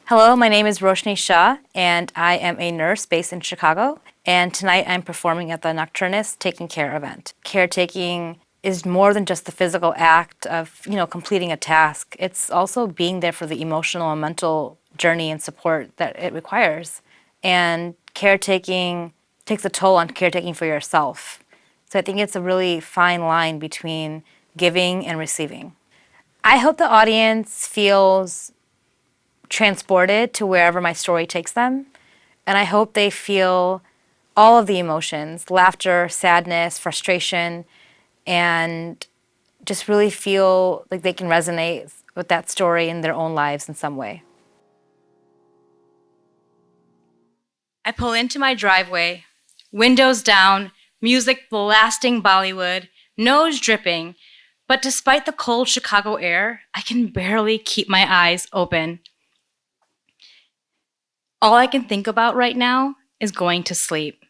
Hello, my name is Roshni Shah, and I am a nurse based in Chicago. And tonight I'm performing at the Nocturnists Taking Care event. Caretaking is more than just the physical act of, completing a task. It's also being there for the emotional and mental journey and support that it requires. And caretaking takes a toll on caretaking for yourself. So I think it's a really fine line between giving and receiving. I hope the audience feels transported to wherever my story takes them. And I hope they feel all of the emotions, laughter, sadness, frustration, and just really feel like they can resonate with that story in their own lives in some way. I pull into my driveway, windows down, music blasting Bollywood, nose dripping, but despite the cold Chicago air, I can barely keep my eyes open. All I can think about right now is going to sleep.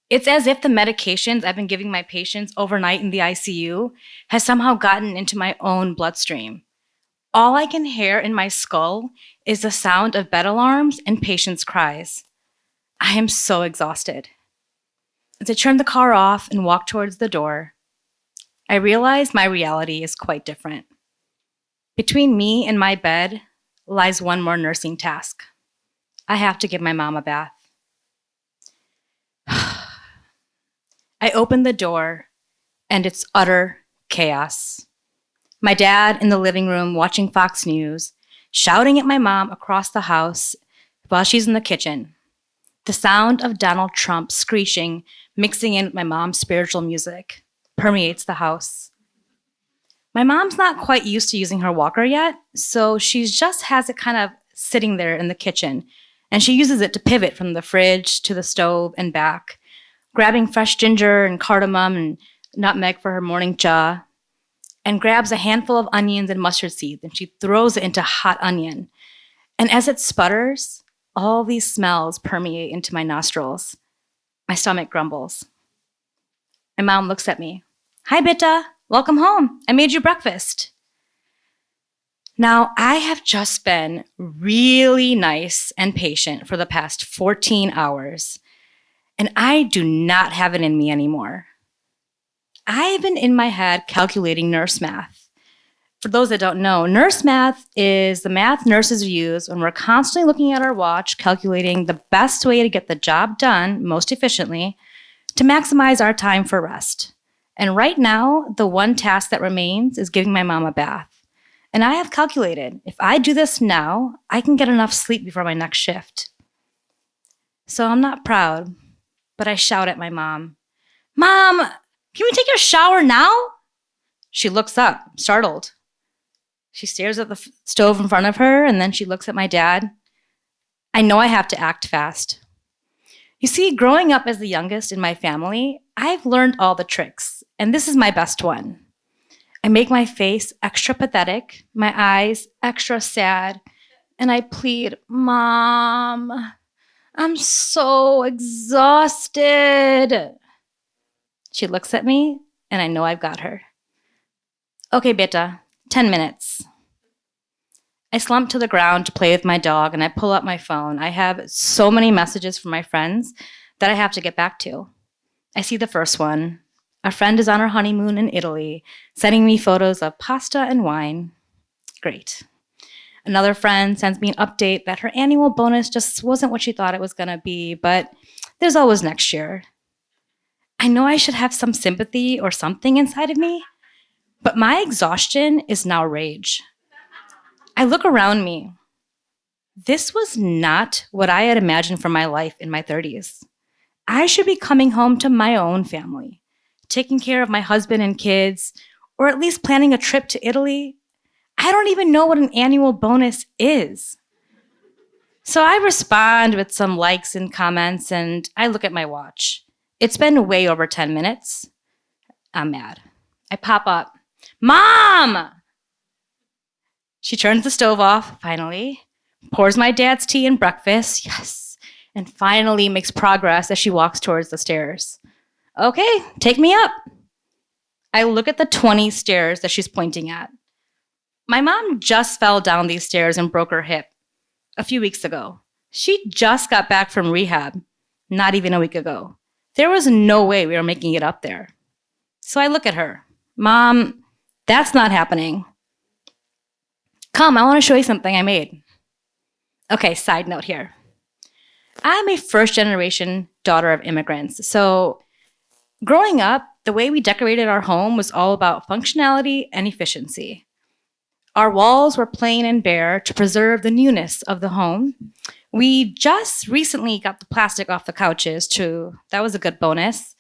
It's as if the medications I've been giving my patients overnight in the ICU has somehow gotten into my own bloodstream. All I can hear in my skull is the sound of bed alarms and patients' cries. I am so exhausted. As I turn the car off and walk towards the door, I realize my reality is quite different. Between me and my bed lies one more nursing task. I have to give my mom a bath. I open the door, and it's utter chaos. My dad in the living room watching Fox News, shouting at my mom across the house while she's in the kitchen. The sound of Donald Trump screeching, mixing in with my mom's spiritual music, permeates the house. My mom's not quite used to using her walker yet, so she just has it kind of sitting there in the kitchen, and she uses it to pivot from the fridge to the stove and back, grabbing fresh ginger and cardamom and nutmeg for her morning cha, and grabs a handful of onions and mustard seeds, and she throws it into hot onion. And as it sputters, all these smells permeate into my nostrils. My stomach grumbles. My mom looks at me. "Hi, Bita. Welcome home. I made you breakfast." Now, I have just been really nice and patient for the past 14 hours, and I do not have it in me anymore. I've been in my head calculating nurse math. For those that don't know, nurse math is the math nurses use when we're constantly looking at our watch, calculating the best way to get the job done most efficiently to maximize our time for rest. And right now, the one task that remains is giving my mom a bath. And I have calculated, if I do this now, I can get enough sleep before my next shift. So I'm not proud, but I shout at my mom, "Mom, can we take a shower now?" She looks up, startled. She stares at the stove in front of her, and then she looks at my dad. I know I have to act fast. You see, growing up as the youngest in my family, I've learned all the tricks, and this is my best one. I make my face extra pathetic, my eyes extra sad, and I plead, "Mom, I'm so exhausted." She looks at me, and I know I've got her. "Okay, Beta, 10 minutes. I slump to the ground to play with my dog, and I pull up my phone. I have so many messages from my friends that I have to get back to. I see the first one. A friend is on her honeymoon in Italy, sending me photos of pasta and wine. Great. Another friend sends me an update that her annual bonus just wasn't what she thought it was going to be, but there's always next year. I know I should have some sympathy or something inside of me, but my exhaustion is now rage. I look around me. This was not what I had imagined for my life in my 30s. I should be coming home to my own family, taking care of my husband and kids, or at least planning a trip to Italy. I don't even know what an annual bonus is. So I respond with some likes and comments, and I look at my watch. It's been way over 10 minutes. I'm mad. I pop up. "Mom!" She turns the stove off, finally, pours my dad's tea and breakfast, yes, and finally makes progress as she walks towards the stairs. "Okay, take me up." I look at the 20 stairs that she's pointing at. My mom just fell down these stairs and broke her hip. a few weeks ago. She just got back from rehab, not even a week ago. There was no way we were making it up there. So I look at her. Mom, that's not happening. Come, I want to show you something I made. Okay, side note here. I'm a first-generation daughter of immigrants. So growing up, the way we decorated our home was all about functionality and efficiency. Our walls were plain and bare to preserve the newness of the home. We just recently got the plastic off the couches, too. That was a good bonus.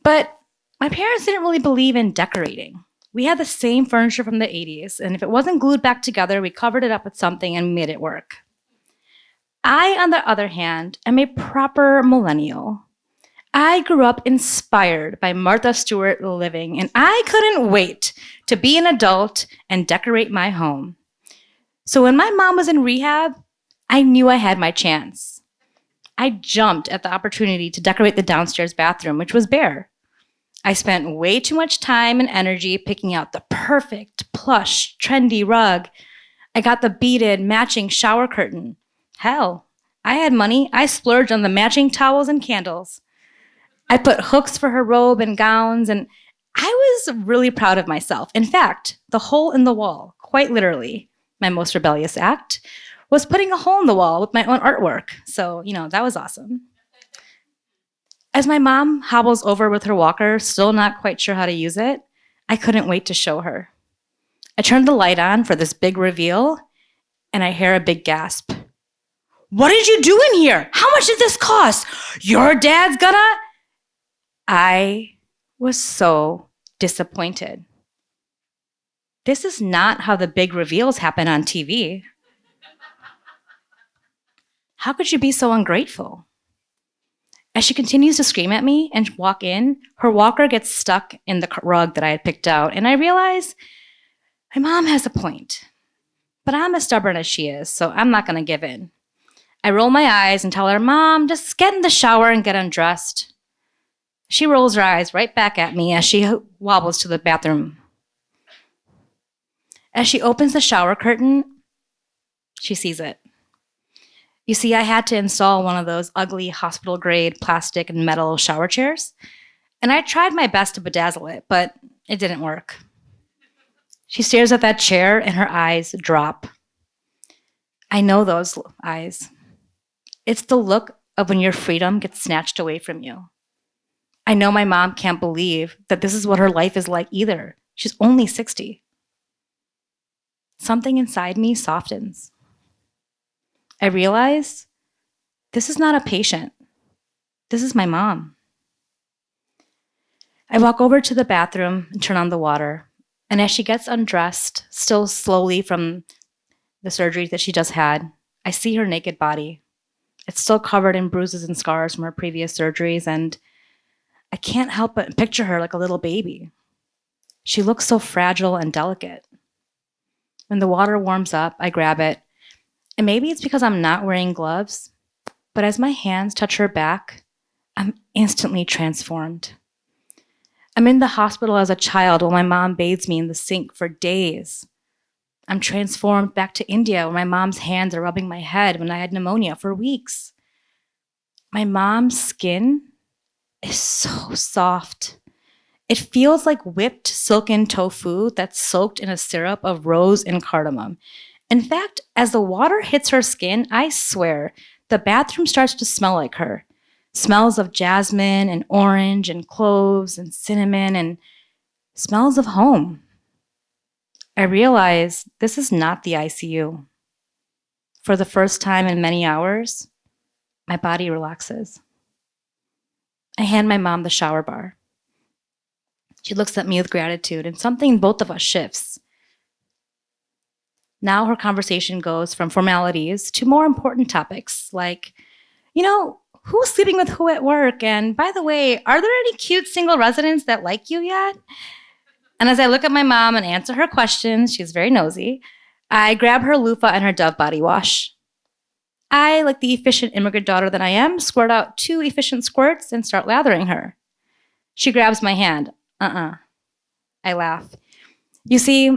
But my parents didn't really believe in decorating. We had the same furniture from the 80s, and if it wasn't glued back together, we covered it up with something and made it work. I, on the other hand, am a proper millennial. I grew up inspired by Martha Stewart living, and I couldn't wait to be an adult and decorate my home. So when my mom was in rehab, I knew I had my chance. I jumped at the opportunity to decorate the downstairs bathroom, which was bare. I spent way too much time and energy picking out the perfect, plush, trendy rug. I got the beaded, matching shower curtain. Hell, I had money. I splurged on the matching towels and candles. I put hooks for her robe and gowns, and I was really proud of myself. In fact, the hole in the wall, quite literally, my most rebellious act, was putting a hole in the wall with my own artwork. So, that was awesome. As my mom hobbles over with her walker, still not quite sure how to use it, I couldn't wait to show her. I turned the light on for this big reveal, and I hear a big gasp. What did you do in here? How much did this cost? Your dad's gonna... I was so disappointed. This is not how the big reveals happen on TV. How could you be so ungrateful? As she continues to scream at me and walk in, her walker gets stuck in the rug that I had picked out, and I realize my mom has a point. But I'm as stubborn as she is, so I'm not going to give in. I roll my eyes and tell her, Mom, just get in the shower and get undressed. She rolls her eyes right back at me as she wobbles to the bathroom. As she opens the shower curtain, she sees it. You see, I had to install one of those ugly hospital-grade plastic and metal shower chairs, and I tried my best to bedazzle it, but it didn't work. She stares at that chair, and her eyes drop. I know those eyes. It's the look of when your freedom gets snatched away from you. I know my mom can't believe that this is what her life is like either. She's only 60. Something inside me softens. I realize this is not a patient. This is my mom. I walk over to the bathroom and turn on the water. And as she gets undressed, still slowly from the surgery that she just had, I see her naked body. It's still covered in bruises and scars from her previous surgeries, and I can't help but picture her like a little baby. She looks so fragile and delicate. When the water warms up, I grab it. And maybe it's because I'm not wearing gloves, but as my hands touch her back, I'm instantly transformed. I'm in the hospital as a child while my mom bathes me in the sink for days. I'm transformed back to India where my mom's hands are rubbing my head when I had pneumonia for weeks. My mom's skin is so soft. It feels like whipped silken tofu that's soaked in a syrup of rose and cardamom. In fact, as the water hits her skin, I swear, the bathroom starts to smell like her. Smells of jasmine and orange and cloves and cinnamon and smells of home. I realize this is not the ICU. For the first time in many hours, my body relaxes. I hand my mom the shower bar. She looks at me with gratitude, and something in both of us shifts. Now her conversation goes from formalities to more important topics like, who's sleeping with who at work? And by the way, are there any cute single residents that like you yet? And as I look at my mom and answer her questions, she's very nosy, I grab her loofah and her Dove body wash. I, like the efficient immigrant daughter that I am, squirt out 2 efficient squirts and start lathering her. She grabs my hand. I laugh. You see,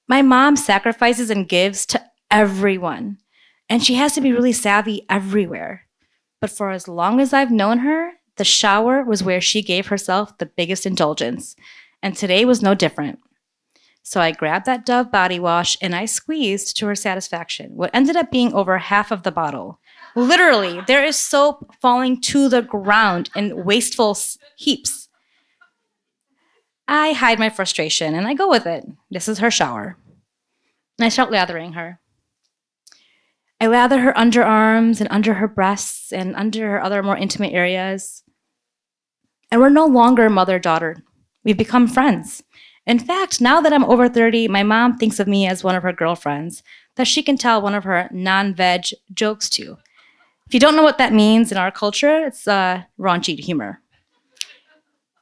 my mom sacrifices and gives to everyone. And she has to be really savvy everywhere. But for as long as I've known her, the shower was where she gave herself the biggest indulgence. And today was no different. So I grabbed that Dove body wash and I squeezed to her satisfaction, what ended up being over half of the bottle. Literally, there is soap falling to the ground in wasteful heaps. I hide my frustration and I go with it. This is her shower. And I start lathering her. I lather her underarms and under her breasts and under her other more intimate areas. And we're no longer mother-daughter. We've become friends. In fact, now that I'm over 30, my mom thinks of me as one of her girlfriends that she can tell one of her non-veg jokes to. If you don't know what that means in our culture, it's raunchy humor.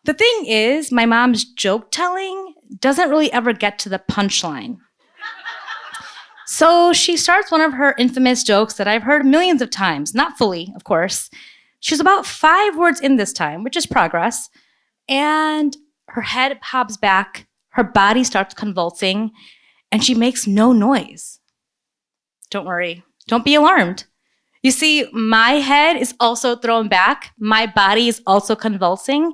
The thing is, my mom's joke telling doesn't really ever get to the punchline. So she starts one of her infamous jokes that I've heard millions of times, not fully, of course. She's about 5 words in this time, which is progress, and her head pops back, her body starts convulsing, and she makes no noise. Don't worry, don't be alarmed. You see, my head is also thrown back, my body is also convulsing,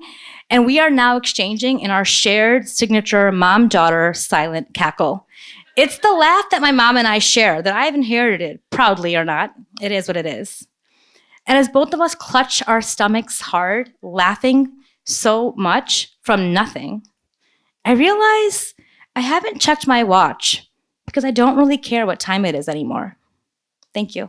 and we are now exchanging in our shared signature mom-daughter silent cackle. It's the laugh that my mom and I share that I've inherited, proudly or not. It is what it is. And as both of us clutch our stomachs hard, laughing so much from nothing, I realize I haven't checked my watch because I don't really care what time it is anymore. Thank you.